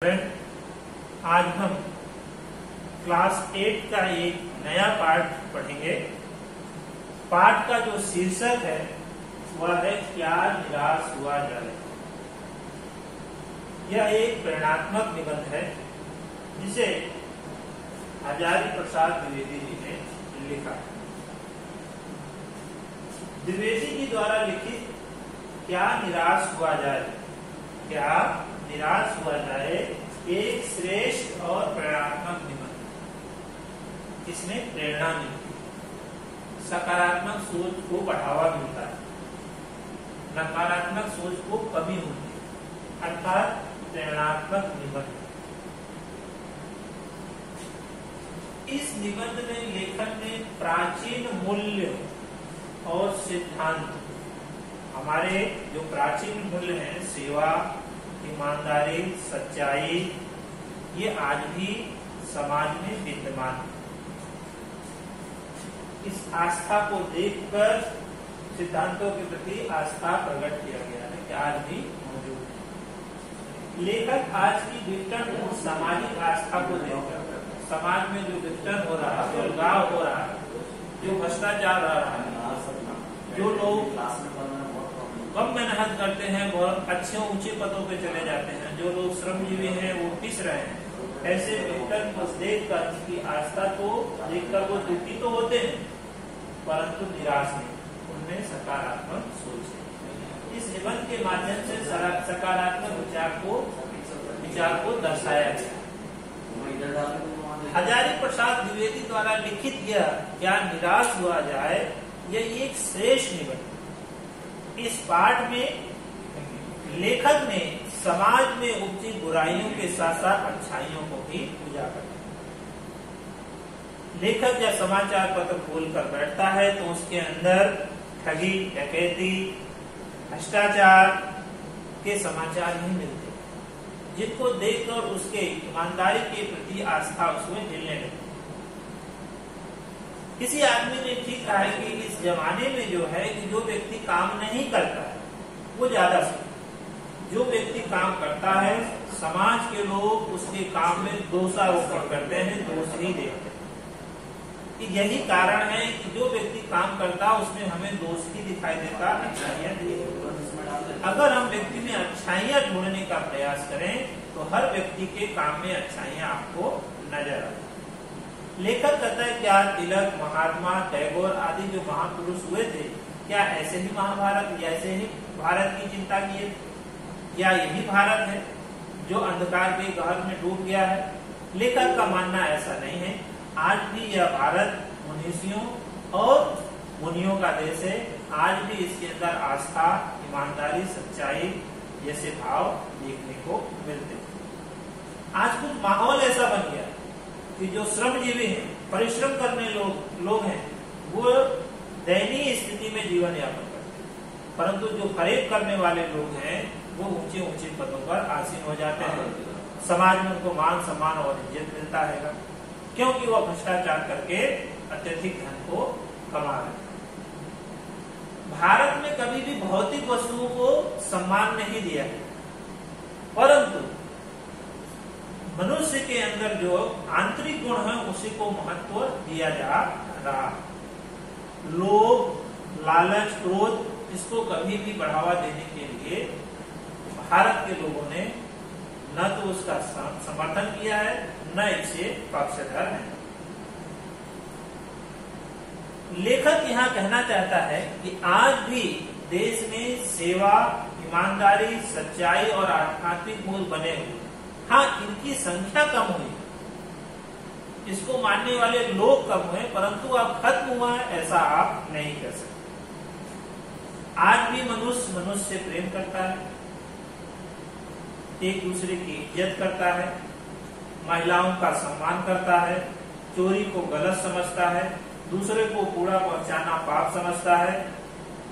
आज हम क्लास 8 का एक नया पाठ पढ़ेंगे। पाठ का जो शीर्षक है वह है क्या निराश हुआ जाए। यह एक प्रेरणात्मक निबंध है जिसे हजारी प्रसाद द्विवेदी जी ने लिखा है। द्विवेदी जी द्वारा लिखित क्या निराश हुआ जाए, क्या निराश हुआ जाए, एक श्रेष्ठ और प्रेरणात्मक निबंध। इसमें प्रेरणा मिलती है, सकारात्मक सोच को बढ़ावा मिलता है, नकारात्मक सोच को कमी होती है, अर्थात प्रेरणात्मक निबंध। इस निबंध में लेखक ने प्राचीन मूल्य और सिद्धांत, हमारे जो प्राचीन मूल्य हैं, सेवा, ईमानदारी, सच्चाई, ये आज भी समाज में विद्यमान है। इस आस्था को देखकर सिद्धांतों के प्रति आस्था प्रकट किया गया है कि आज भी मौजूद है। लेखक आज की विघटन सामाजिक आस्था को देखकर, समाज में जो विघटन हो रहा है, जो अलगाव हो रहा है, जो भ्रष्टाचार रह रहा है, जो लोग कम मेहनत करते हैं बहुत अच्छे ऊंचे पदों पे चले जाते हैं, जो लोग श्रमजीवी हैं वो पिस रहे हैं, ऐसे विघटन को देखकर उनकी आस्था को देखकर वो दुखी तो होते हैं परंतु निराश नहीं, उनमें सकारात्मक सोच है। इस निबंध के माध्यम से सकारात्मक विचार को दर्शाया गया। हजारी प्रसाद द्विवेदी द्वारा लिखित यह क्या निराश हुआ जाए, यह एक श्रेष्ठ निबंध। इस पाठ में लेखक ने समाज में उपजी बुराइयों के साथ साथ अच्छाइयों को भी उजागर किया। लेखक जब समाचार पत्र खोलकर बैठता है तो उसके अंदर ठगी, डकैती, भ्रष्टाचार के समाचार ही मिलते, जिनको देखकर उसके ईमानदारी के प्रति आस्था उसमें मिलने लगती। किसी आदमी ने ठीक कहा है कि इस जमाने में जो है कि जो व्यक्ति काम नहीं करता है वो ज्यादा सही, जो व्यक्ति काम करता है समाज के लोग उसके काम में दोषारोपण करते हैं, दोष ही देखते हैं। यही कारण है कि जो व्यक्ति काम करता है उसमें हमें दोष ही दिखाई देता, अच्छाइयां नहीं। अगर हम व्यक्ति में अच्छाइयां ढूंढने का प्रयास करें तो हर व्यक्ति के काम में अच्छाइयां आपको नजर आती। लेखक कहता है क्या तिलक, महात्मा, टैगोर आदि जो महापुरुष हुए थे, क्या ऐसे ही महाभारत, ऐसे ही भारत की चिंता किए? क्या यही भारत है जो अंधकार के गहर में डूब गया है? लेखक का मानना ऐसा नहीं है। आज भी यह भारत मनुष्यों और मुनियों का देश है। आज भी इसके अंदर आस्था, ईमानदारी, सच्चाई जैसे भाव देखने को मिलते हैं। आज कुछ माहौल ऐसा बन गया कि जो श्रमजीवी हैं, परिश्रम करने लोग हैं, वो दयनीय स्थिति में जीवन यापन करते हैं, परंतु जो फरेब करने वाले लोग हैं वो ऊंचे ऊंचे पदों पर आसीन हो जाते हैं। समाज में उनको मान सम्मान और इज्जत मिलता है क्योंकि वह भ्रष्टाचार करके अत्यधिक धन को कमा रहे हैं। भारत में कभी भी भौतिक वस्तुओं को सम्मान नहीं दिया है, परंतु मनुष्य के अंदर जो आंतरिक गुण है उसी को महत्व दिया जा रहा। लोभ, लालच, क्रोध, इसको कभी भी बढ़ावा देने के लिए भारत के लोगों ने न तो उसका समर्थन किया है, न इसे पक्षधर है। लेखक यहाँ कहना चाहता है कि आज भी देश में सेवा, ईमानदारी, सच्चाई और आध्यात्मिक मूल बने हुए। हाँ, इनकी संख्या कम हुई, इसको मानने वाले लोग कम हुए, परंतु अब खत्म हुआ है ऐसा आप नहीं कह सकते। आज भी मनुष्य से प्रेम करता है, एक दूसरे की इज्जत करता है, महिलाओं का सम्मान करता है, चोरी को गलत समझता है, दूसरे को कूड़ा पहुंचाना पाप समझता है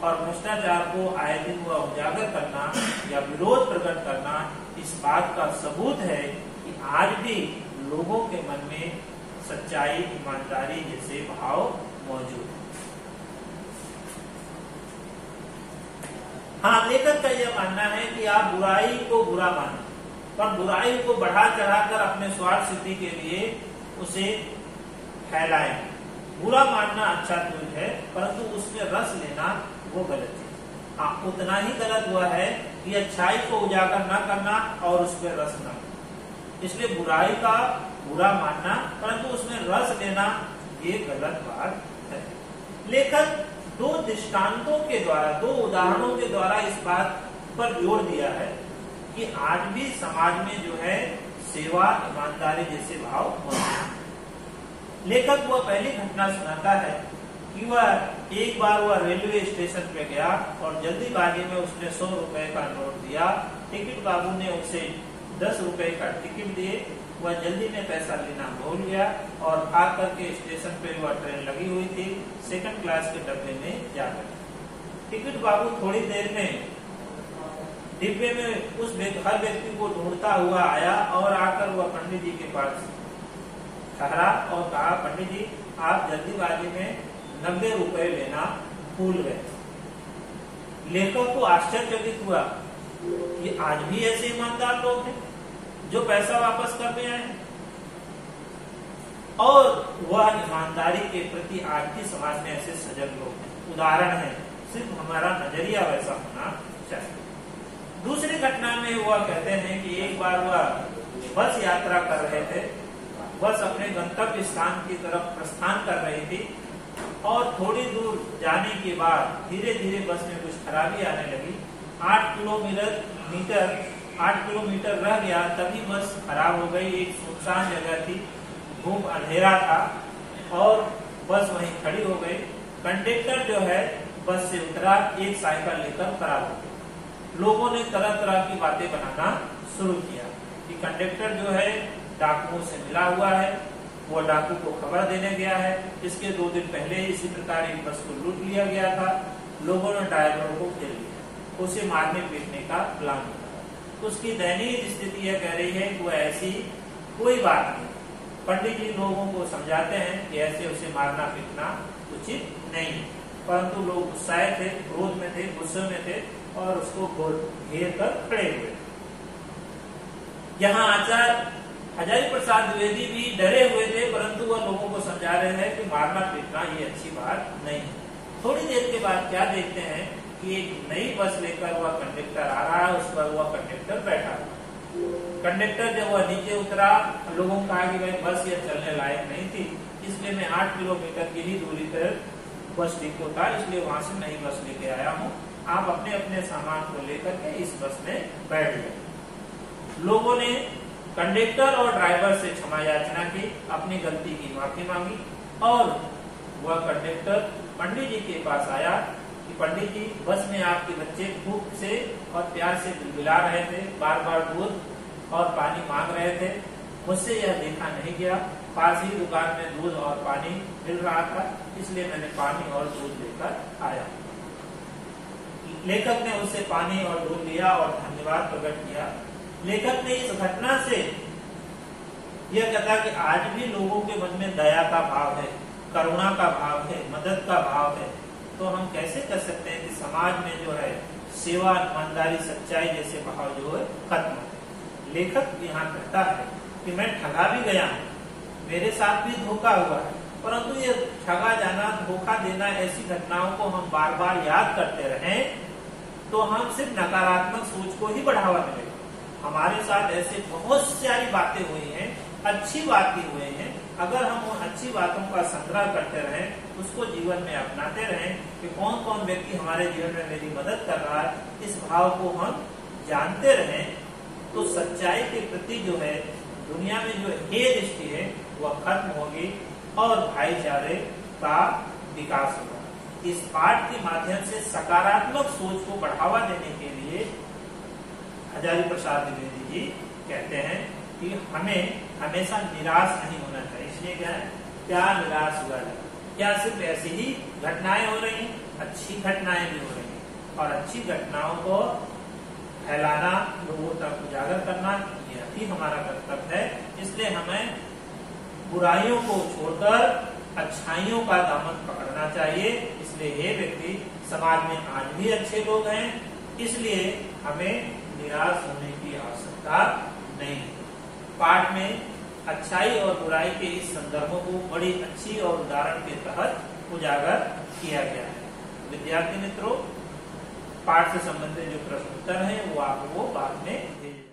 और भ्रष्टाचार को आए दिन वह उजागर करना या विरोध प्रकट करना इस बात का सबूत है कि आज भी लोगों के मन में सच्चाई, ईमानदारी जैसे भाव मौजूद है। हाँ, लेखक का यह मानना है कि आप बुराई को बुरा माने, पर बुराई को बढ़ा चढ़ाकर अपने स्वार्थ सिद्धि के लिए उसे फैलाएं। बुरा मानना अच्छा तो है, परंतु उसमें रस लेना वो गलत है। हाँ, उतना ही गलत हुआ है कि अच्छाई को उजागर न करना और उस पर रस न लेना। इसलिए बुराई का बुरा मानना परंतु उसमें रस लेना ये गलत बात है। लेखक दो दृष्टांतों के द्वारा, दो उदाहरणों के द्वारा इस बात पर जोर दिया है कि आज भी समाज में जो है सेवा, ईमानदारी जैसे भाव होते हैं। लेखक वह पहली घटना सुनाता है कि वह एक बार वह रेलवे स्टेशन पे गया और जल्दीबाजी में उसने 100 रुपए का नोट दिया। टिकट बाबू ने उसे 10 रुपए का टिकट दिए। वह जल्दी में पैसा लेना भूल गया और आकर के स्टेशन पे वह ट्रेन लगी हुई थी, सेकंड क्लास के डब्बे में जाकर टिकट बाबू थोड़ी देर में डिब्बे में उस हर व्यक्ति को ढूंढता हुआ आया और आकर वह पंडित जी के पास ठहरा और कहा, पंडित जी आप जल्दीबाजी में 90 रुपए लेना भूल गए। लेखक को आश्चर्यचकित हुआ कि आज भी ऐसे ईमानदार लोग हैं जो पैसा वापस करने आए, और वह ईमानदारी के प्रति आज भी समाज में ऐसे सजग लोग हैं। उदाहरण है, सिर्फ हमारा नजरिया वैसा होना चाहिए। दूसरी घटना में वह कहते हैं कि एक बार वह बस यात्रा कर रहे थे, बस अपने गंतव्य स्थान की तरफ प्रस्थान कर रही थी और थोड़ी दूर जाने के बाद धीरे धीरे बस में कुछ खराबी आने लगी। 8 किलोमीटर रह गया तभी बस खराब हो गई। एक सुनसान जगह थी, धूप अंधेरा था और बस वहीं खड़ी हो गई। कंडक्टर जो है बस से उतरा, एक साइकिल लेकर खड़ा हो गया। लोगों ने तरह तरह की बातें बनाना शुरू किया कि कंडक्टर जो है डाकुओं से मिला हुआ है, वो डाकू को खबर देने गया है, इसके 2 दिन पहले इसी प्रकार एक बस को लूट लिया गया था। लोगों ने ड्राइवर को घेर लिया, उसे मारने पीटने का प्लान किया। उसकी दयनीय स्थिति यह कह रही है कि वह ऐसी कोई बात नहीं। पंडित जी लोगों को समझाते हैं कि ऐसे उसे मारना पीटना उचित नहीं है, परंतु लोग गुस्साए थे, क्रोध में थे, गुस्से में थे और उसको घेर कर खड़े हुए। यहाँ आचार्य हजारी प्रसाद द्विवेदी भी डरे हुए थे, परंतु वह लोगों को समझा रहे हैं कि मारना पीटना ये अच्छी बात नहीं है। थोड़ी देर के बाद क्या देखते हैं कि एक नई बस लेकर वह कंडक्टर आ रहा है, उस पर वह कंडक्टर बैठा हुआ। कंडक्टर जब वह नीचे उतरा, लोगों को कहा कि भाई बस ये चलने लायक नहीं थी, इसलिए मैं 8 किलोमीटर की ही दूरी पर बस डिपो था, इसलिए वहां से नई बस लेके आया हूँ। आप अपने अपने सामान को लेकर के इस बस में बैठ गए। लोगों ने कंडक्टर और ड्राइवर से क्षमा याचना की, अपनी गलती की माफी मांगी और वह कंडक्टर पंडित जी के पास आया कि पंडित जी बस में आपके बच्चे भूख से और प्यार से बिलबिला रहे थे, बार बार दूध और पानी मांग रहे थे, मुझसे यह देखा नहीं गया। पास ही दुकान में दूध और पानी मिल रहा था, इसलिए मैंने पानी और दूध लेकर आया। लेखक ने उससे पानी और दूध लिया और धन्यवाद प्रकट किया। लेखक ने इस घटना से यह कहा कि आज भी लोगों के मन में दया का भाव है, करुणा का भाव है, मदद का भाव है। तो हम कैसे कर सकते हैं कि समाज में जो है सेवा, ईमानदारी, सच्चाई जैसे भाव जो है खत्म हो। लेखक यहाँ कहता है कि मैं ठगा भी गया हूँ, मेरे साथ भी धोखा हुआ है, परंतु ये ठगा जाना, धोखा देना, ऐसी घटनाओं को हम बार बार याद करते रहें तो हम सिर्फ नकारात्मक सोच को ही बढ़ावा मिलेगा। हमारे साथ ऐसे बहुत सारी बातें हुई हैं, अच्छी बातें हुए हैं। अगर हम उन अच्छी बातों का संग्रह करते रहें, उसको जीवन में अपनाते रहें कि कौन कौन व्यक्ति हमारे जीवन में मेरी मदद कर रहा है, इस भाव को हम जानते रहें, तो सच्चाई के प्रति जो है दुनिया में जो हे दृष्टि है वह खत्म होगी और भाईचारे का विकास होगा। इस पाठ के माध्यम से सकारात्मक सोच को बढ़ावा देने के लिए हजारी प्रसाद द्विवेदी जी कहते हैं कि हमें हमेशा निराश नहीं होना चाहिए। इसलिए क्या निराश हुआ है, क्या सिर्फ ऐसी ही घटनाएं हो रही हैं? अच्छी घटनाएं भी हो रही हैं और अच्छी घटनाओं को फैलाना, लोगों तक उजागर करना, यह भी हमारा कर्तव्य है। इसलिए हमें बुराइयों को छोड़कर अच्छाइयों का दामन पकड़ना चाहिए। इसलिए ये व्यक्ति समाज में आज भी अच्छे लोग हैं, इसलिए हमें निराश होने की आवश्यकता नहीं है। पाठ में अच्छाई और बुराई के इस संदर्भों को बड़ी अच्छी और उदाहरण के तहत उजागर किया गया है। विद्यार्थी मित्रों, पाठ से संबंधित जो प्रश्न उत्तर है वो आपको बाद में भेज